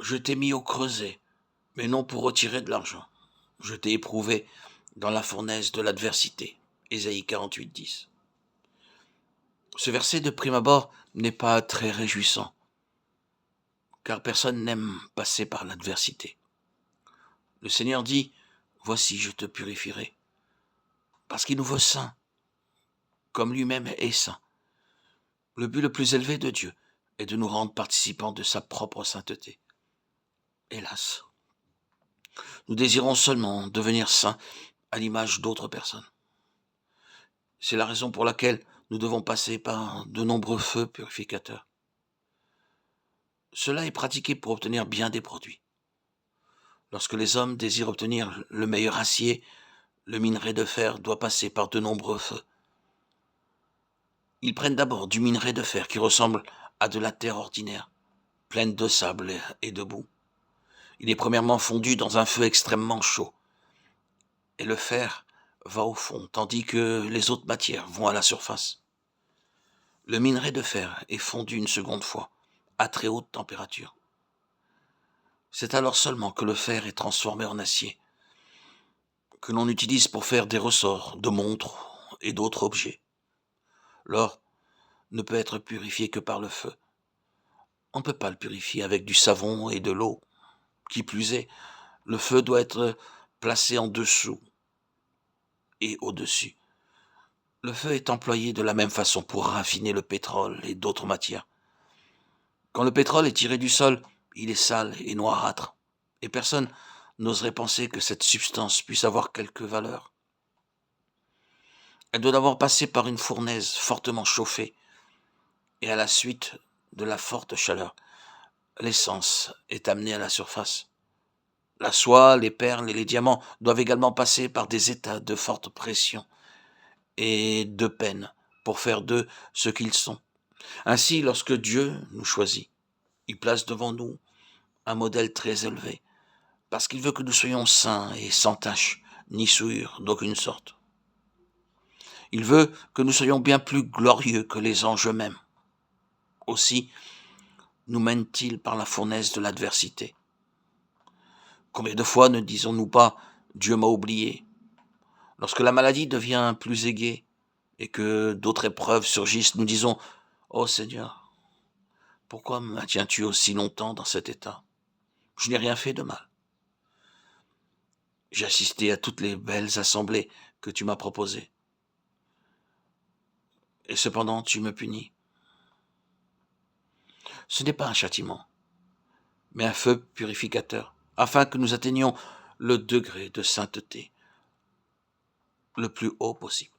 Je t'ai mis au creuset, mais non pour retirer de l'argent. Je t'ai éprouvé dans la fournaise de l'adversité. Ésaïe 48, 10. Ce verset de prime abord n'est pas très réjouissant, car personne n'aime passer par l'adversité. Le Seigneur dit, « Voici, je te purifierai », parce qu'il nous veut saints, comme lui-même est saint. Le but le plus élevé de Dieu est de nous rendre participants de sa propre sainteté. Hélas, nous désirons seulement devenir saints à l'image d'autres personnes. C'est la raison pour laquelle nous devons passer par de nombreux feux purificateurs. Cela est pratiqué pour obtenir bien des produits. Lorsque les hommes désirent obtenir le meilleur acier, le minerai de fer doit passer par de nombreux feux. Ils prennent d'abord du minerai de fer qui ressemble à de la terre ordinaire, pleine de sable et de boue. Il est premièrement fondu dans un feu extrêmement chaud. Et le fer va au fond, tandis que les autres matières vont à la surface. Le minerai de fer est fondu une seconde fois, à très haute température. C'est alors seulement que le fer est transformé en acier, que l'on utilise pour faire des ressorts, de montres et d'autres objets. L'or ne peut être purifié que par le feu. On ne peut pas le purifier avec du savon et de l'eau. Qui plus est, le feu doit être placé en dessous et au-dessus. Le feu est employé de la même façon pour raffiner le pétrole et d'autres matières. Quand le pétrole est tiré du sol, il est sale et noirâtre, et personne n'oserait penser que cette substance puisse avoir quelque valeur. Elle doit d'abord passer par une fournaise fortement chauffée, et à la suite de la forte chaleur, l'essence est amenée à la surface. La soie, les perles et les diamants doivent également passer par des états de forte pression et de peine pour faire d'eux ce qu'ils sont. Ainsi, lorsque Dieu nous choisit, il place devant nous un modèle très élevé, parce qu'il veut que nous soyons saints et sans tache, ni souillure d'aucune sorte. Il veut que nous soyons bien plus glorieux que les anges eux-mêmes. Aussi, nous mène-t-il par la fournaise de l'adversité. Combien de fois ne disons-nous pas « Dieu m'a oublié » Lorsque la maladie devient plus aiguë et que d'autres épreuves surgissent, nous disons « Oh Seigneur, pourquoi me maintiens-tu aussi longtemps dans cet état ? Je n'ai rien fait de mal. J'ai assisté à toutes les belles assemblées que tu m'as proposées. Et cependant, tu me punis. » Ce n'est pas un châtiment, mais un feu purificateur, afin que nous atteignions le degré de sainteté le plus haut possible.